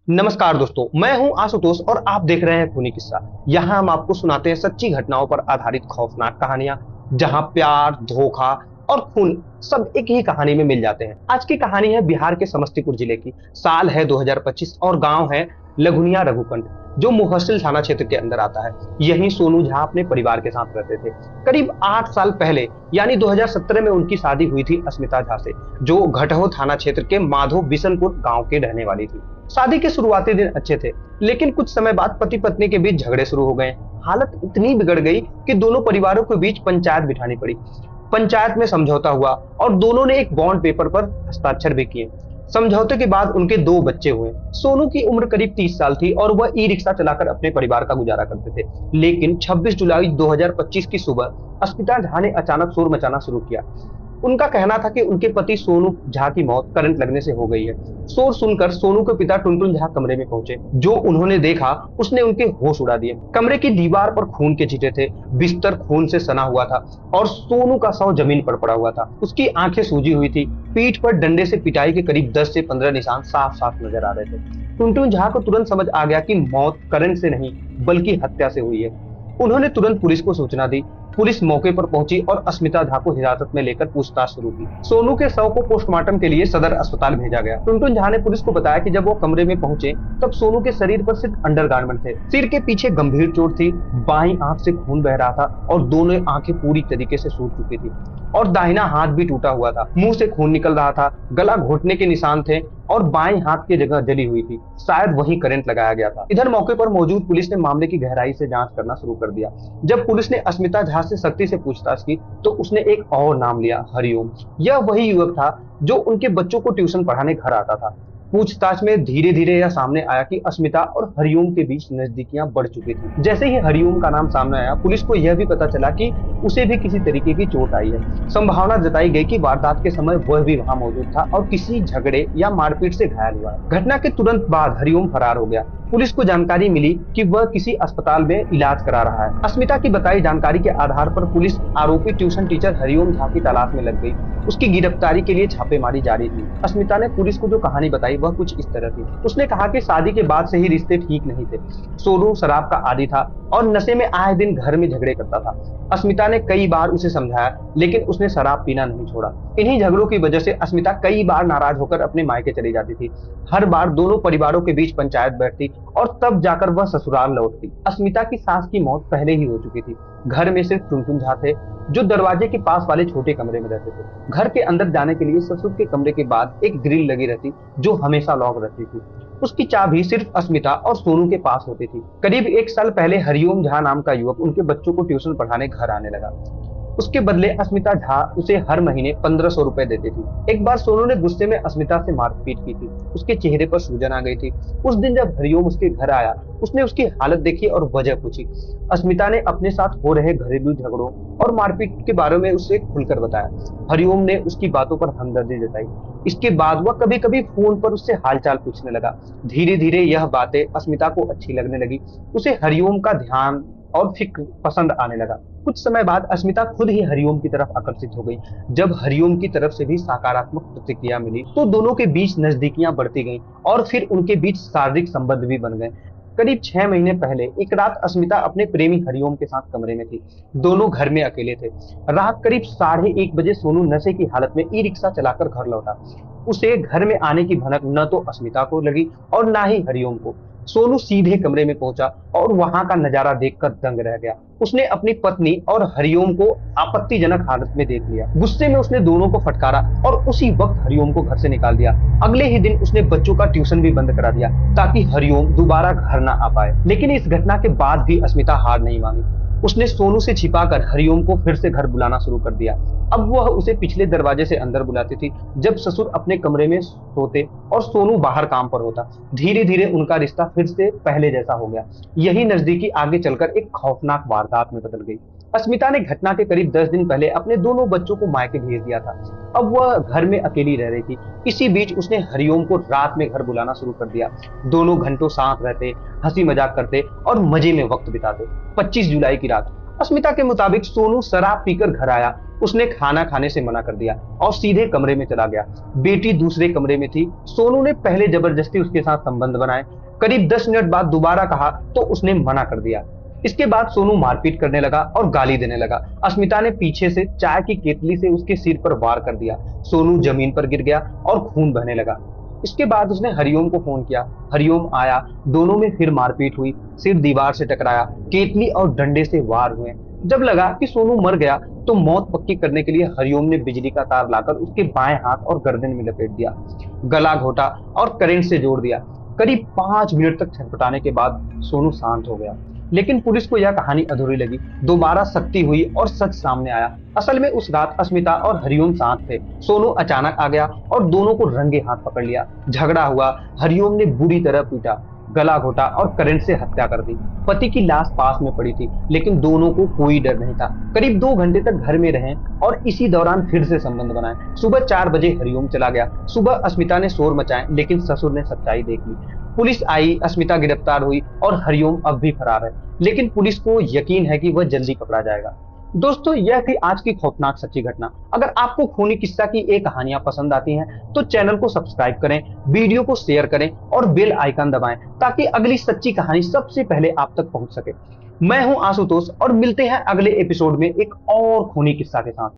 नमस्कार दोस्तों, मैं हूं आशुतोष और आप देख रहे हैं खूनी किस्सा। यहां हम आपको सुनाते हैं सच्ची घटनाओं पर आधारित खौफनाक कहानियां, जहां प्यार, धोखा और खून सब एक ही कहानी में मिल जाते हैं। आज की कहानी है बिहार के समस्तीपुर जिले की। साल है 2025 और गांव है लघुनिया रघुकुंड, जो मुफस्सिल थाना क्षेत्र के अंदर आता है। यहीं सोनू झा अपने परिवार के साथ रहते थे। करीब 8 साल पहले यानी 2017 में उनकी शादी हुई थी अस्मिता झा से, जो घटहो थाना क्षेत्र के माधो बिशनपुर गांव की रहने वाली थी। शादी के शुरुआती दिन अच्छे थे, लेकिन कुछ समय बाद पति पत्नी के बीच झगड़े शुरू हो गए। हालत इतनी बिगड़ गई कि दोनों परिवारों के बीच पंचायत बिठानी पड़ी। पंचायत में समझौता हुआ और दोनों ने एक बॉन्ड पेपर पर हस्ताक्षर भी किए। समझौते के बाद उनके 2 बच्चे हुए। सोनू की उम्र करीब 30 साल थी और वह ई रिक्शा चलाकर अपने परिवार का गुजारा करते थे। लेकिन 26 जुलाई 2025 की सुबह अस्मिता झा ने अचानक शोर मचाना शुरू किया। उनका कहना था कि उनके पति सोनू झा की मौत करंट लगने से हो गई है। शोर सुनकर सोनू के पिता टुनटुन झा कमरे में पहुंचे। जो उन्होंने देखा उसने उनके होश उड़ा दिए। कमरे की दीवार पर खून के छींटे थे, बिस्तर खून से सना हुआ था और सोनू का शव जमीन पर पड़ा हुआ था। उसकी आंखें सूजी हुई थी। पीठ पर डंडे से पिटाई के करीब 10 से 15 निशान साफ साफ नजर आ रहे थे। टुनटुन झा को तुरंत समझ आ गया कि मौत करंट से नहीं बल्कि हत्या से हुई है। उन्होंने तुरंत पुलिस को सूचना दी। पुलिस मौके पर पहुंची और अस्मिता झा को हिरासत में लेकर पूछताछ शुरू की। सोनू के शव को पोस्टमार्टम के लिए सदर अस्पताल भेजा गया। टुनटुन झा ने पुलिस को बताया कि जब वो कमरे में पहुंचे तब सोनू के शरीर पर सिर्फ अंडरगारमेंट थे। सिर के पीछे गंभीर चोट थी, बाईं आंख से खून बह रहा था और दोनों आंखें पूरी तरीके से सूज चुकी थी और दाहिना हाथ भी टूटा हुआ था। मुंह से खून निकल रहा था, गला घोटने के निशान थे और बाएं हाथ की जगह जली हुई थी। शायद वहीं करंट लगाया गया था। इधर मौके पर मौजूद पुलिस ने मामले की गहराई से जांच करना शुरू कर दिया। जब पुलिस ने अस्मिता झा से सख्ती से पूछताछ की तो उसने एक और नाम लिया, हरिओम। यह वही युवक था जो उनके बच्चों को ट्यूशन पढ़ाने घर आता था। पूछताछ में धीरे धीरे यह सामने आया कि अस्मिता और हरिओम के बीच नजदीकियां बढ़ चुकी थी। जैसे ही हरिओम का नाम सामने आया, पुलिस को यह भी पता चला कि उसे भी किसी तरीके की चोट आई है। संभावना जताई गई कि वारदात के समय वह भी वहां मौजूद था और किसी झगड़े या मारपीट से घायल हुआ है। घटना के तुरंत बाद हरिओम फरार हो गया। पुलिस को जानकारी मिली कि वह किसी अस्पताल में इलाज करा रहा है। अस्मिता की बताई जानकारी के आधार पर पुलिस आरोपी ट्यूशन टीचर हरिओम झा की तलाश में लग गई। उसकी गिरफ्तारी के लिए छापेमारी जारी थी। अस्मिता ने पुलिस को जो कहानी बताई वह कुछ इस तरह थी। उसने कहा कि शादी के बाद से ही रिश्ते ठीक नहीं थे। सोनू शराब का आदी था और नशे में आए दिन घर में झगड़े करता था। अस्मिता ने कई बार उसे समझाया, लेकिन उसने शराब पीना नहीं छोड़ा। इन्हीं झगड़ों की वजह से अस्मिता कई बार नाराज होकर अपने मायके चली जाती थी। हर बार दोनों परिवारों के बीच पंचायत बैठती और तब जाकर वह ससुराल लौटती। अस्मिता की सास की मौत पहले ही हो चुकी थी। घर में सिर्फ टुनटुन झा थे, जो दरवाजे के पास वाले छोटे कमरे में रहते थे। घर के अंदर जाने के लिए ससुर के कमरे के बाद एक ग्रिल लगी रहती, जो हमेशा लॉक रहती थी। उसकी चाबी सिर्फ अस्मिता और सोनू के पास होती थी। करीब 1 साल पहले हरिओम झा नाम का युवक उनके बच्चों को ट्यूशन पढ़ाने घर आने लगा। उसके बदले अस्मिता झा उसे हर महीने 1500 रुपए देती थी। एक बार सोनू ने गुस्से में अस्मिता से मारपीट की थी। उसके चेहरे पर सूजन आ गई थी। उस दिन जब हरिओम उसके घर आया, उसने उसकी हालत देखी और वजह पूछी। अस्मिता ने अपने साथ हो रहे घरेलू झगड़ों और मारपीट के बारे में उससे खुलकर बताया। हरिओम ने उसकी बातों पर हमदर्दी जताई। इसके बाद वह कभी कभी फोन पर उससे हालचाल पूछने लगा। धीरे धीरे यह बातें अस्मिता को अच्छी लगने लगी। उसे हरिओम का ध्यान और फिक्र पसंद आने लगा। कुछ समय बाद अस्मिता खुद ही हरिओम की तरफ आकर्षित हो गई। जब हरिओम की तरफ से भी सकारात्मक प्रतिक्रिया मिली तो दोनों के बीच नजदीकियां बढ़ती गईं और फिर उनके बीच शारीरिक संबंध भी बन गए। करीब 6 महीने पहले एक रात अस्मिता अपने प्रेमी हरिओम के साथ कमरे में थी। दोनों घर में अकेले थे। रात करीब 1:30 बजे सोनू नशे की हालत में ई रिक्शा चलाकर घर लौटा। उसे घर में आने की भनक न तो अस्मिता को लगी और ना ही हरिओम को। सोनू सीधे कमरे में पहुंचा और वहां का नजारा देखकर दंग रह गया। उसने अपनी पत्नी और हरिओम को आपत्तिजनक हालत में देख लिया। गुस्से में उसने दोनों को फटकारा और उसी वक्त हरिओम को घर से निकाल दिया। अगले ही दिन उसने बच्चों का ट्यूशन भी बंद करा दिया ताकि हरिओम दोबारा घर ना आ पाए। लेकिन इस घटना के बाद भी अस्मिता हार नहीं मानी। उसने सोनू से छिपाकर हरिओम को फिर से घर बुलाना शुरू कर दिया। अब वह उसे पिछले दरवाजे से अंदर बुलाती थी, जब ससुर अपने कमरे में सोते और सोनू बाहर काम पर होता। धीरे धीरे उनका रिश्ता फिर से पहले जैसा हो गया। यही नजदीकी आगे चलकर एक खौफनाक वारदात में बदल गई। अस्मिता ने घटना के करीब 10 दिन पहले अपने दोनों बच्चों को मायके भेज दिया था। अब वह घर में अकेली रह रही थी। इसी बीच उसने हरिओम को रात में घर बुलाना शुरू कर दिया। दोनों घंटों साथ रहते, हंसी मजाक करते और मजे में वक्त बिताते। 25 जुलाई की रात अस्मिता के मुताबिक सोनू शराब पीकर घर आया, उसने खाना खाने से मना कर दिया और सीधे कमरे में चला गया। बेटी दूसरे कमरे में थी। सोनू ने पहले जबरदस्ती उसके साथ संबंध बनाए, करीब 10 मिनट बाद दोबारा कहा तो उसने मना कर दिया। इसके बाद सोनू मारपीट करने लगा और गाली देने लगा। अस्मिता ने पीछे से चाय की केतली से उसके सिर पर वार कर दिया। सोनू जमीन पर गिर गया और खून बहने लगा। इसके बाद उसने हरिओम को फोन किया। हरिओम आया, दोनों में फिर मारपीट हुई, सिर दीवार से टकराया, केतली और डंडे से वार हुए। जब लगा कि सोनू मर गया तो मौत पक्की करने के लिए हरिओम ने बिजली का तार लाकर उसके बाएं हाथ और गर्दन में लपेट दिया, गला घोटा और करंट से जोड़ दिया। करीब 5 मिनट तक छटपटाने के बाद सोनू शांत हो गया। लेकिन पुलिस को यह कहानी अधूरी लगी। दोबारा सख्ती हुई और सच सामने आया। असल में उस रात अस्मिता और हरिओम साथ थे। सोनू अचानक आ गया और दोनों को रंगे हाथ पकड़ लिया। झगड़ा हुआ, हरिओम ने बुरी तरह पीटा, गला घोटा और करंट से हत्या कर दी। पति की लाश पास में पड़ी थी, लेकिन दोनों को कोई डर नहीं था। करीब 2 घंटे तक घर में रहे और इसी दौरान फिर से संबंध बनाए। सुबह 4 बजे हरिओम चला गया। सुबह अस्मिता ने शोर मचाए, लेकिन ससुर ने सच्चाई देख ली। पुलिस आई, अस्मिता गिरफ्तार हुई और हरिओम अब भी फरार है, लेकिन पुलिस को यकीन है कि वह जल्दी पकड़ा जाएगा। दोस्तों, यह थी आज की खौफनाक सच्ची घटना। अगर आपको खूनी किस्सा की ये कहानियां पसंद आती हैं तो चैनल को सब्सक्राइब करें, वीडियो को शेयर करें और बेल आइकन दबाएं ताकि अगली सच्ची कहानी सबसे पहले आप तक पहुंच सके। मैं हूं आशुतोष और मिलते हैं अगले एपिसोड में एक और खूनी किस्सा के साथ।